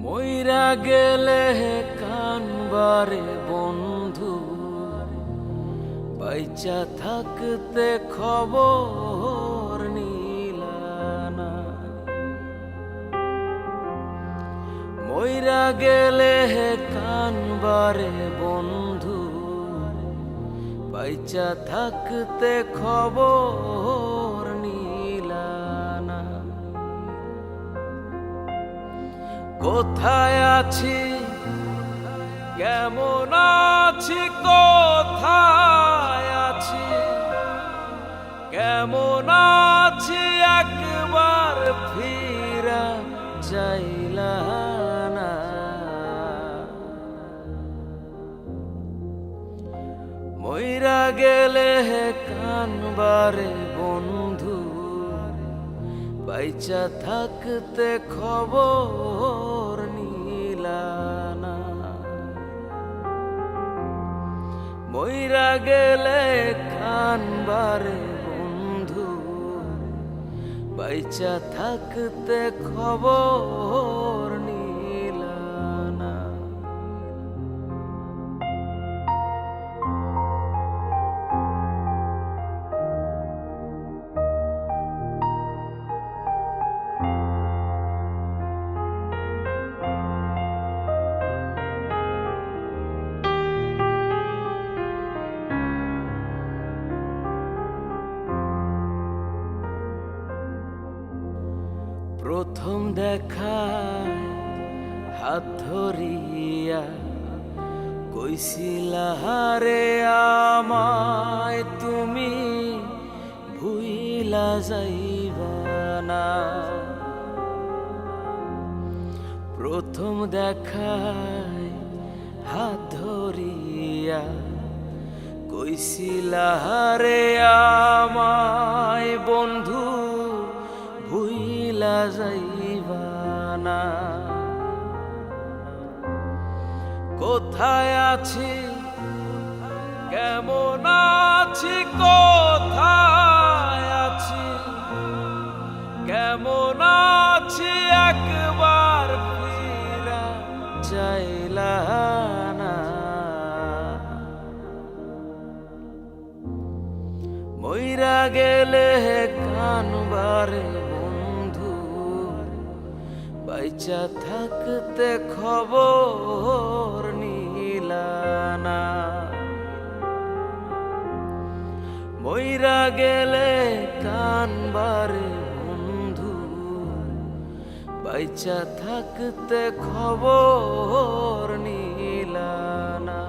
মইরা গেলে কানবারে বন্ধু, বাইচা থাকতে খবর নিলানা। মইরা গেলে কানবারে বন্ধু, বাইচা থাকতে খবর নিলানা। কোথায় আছি কেমন আছি, কোথায় আছি কেমন আছি, একবার ফিরা যাইলা না। মইরা গেলে কানবারে বন্ধু, বাইচা থাকতে খবর নিলানা। মইরা গেলে কানবারে বন্ধু, বাইচা থাকতে খবর নিলানা। প্রথম দেখায় হাত ধরিয়া কইছিলা রে আমায় তুমি ভুইলা যাইবা না। প্রথম দেখায় হাত ধরিয়া কইছিলা রে আমায় বন্ধু ভুইলা যাইবা না। কোথায় আছি কেমন আছি, কোথায় আছি কেমন আছি, একবার ফিরা যাইলা না। মইরা গেলে কানবারে বন্ধু, বাইচা থাকতে খবর নিলানা। মইরা গেলে কানবারে বন্ধু, বাইচা থাকতে খবর নিলানা।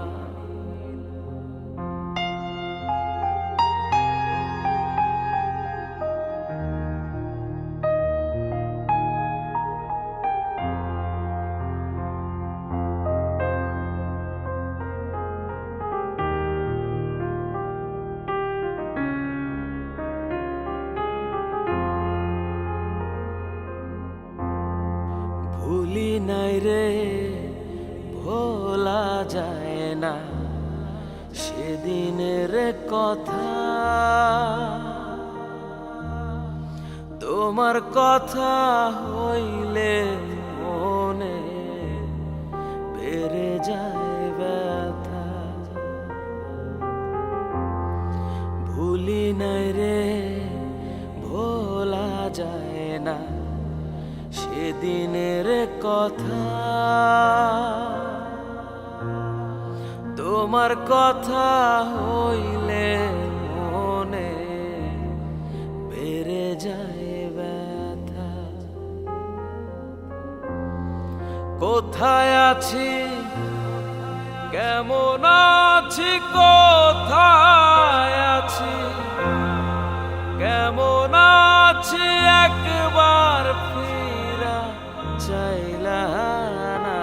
ভুলি নাই রে ভোলা যায় না সেদিনের কথা, তোমার কথা হইলে মনে বেড়ে যায় ব্যথা। ভুলি নাই রে ভোলা যায় না সেদিনের কথা, তোমার কথা হইলে মনে বেড়ে যায় ব্যথা। কোথায় আছি কেমন আছি, কোথায় আছি কেমন আছি, একবার ফিরা যাইলা না।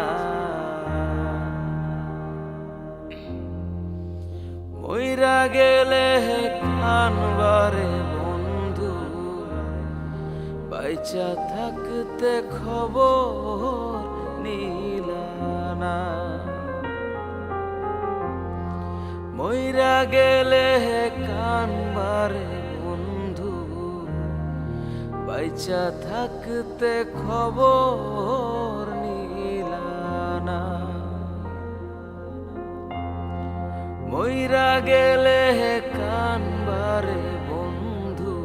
মইরা গেলে কানবারে বন্ধু, বাইচা থাকতে খবর নিলানা। মইরা গেলে কানবারে বন্ধু, বাইচা থাকতে খবর নিলানা। মইরা গেলে কানবারে বন্ধু,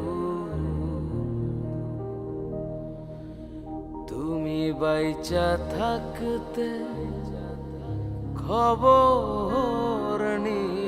তুমি বাইচা থাকতে খবর নি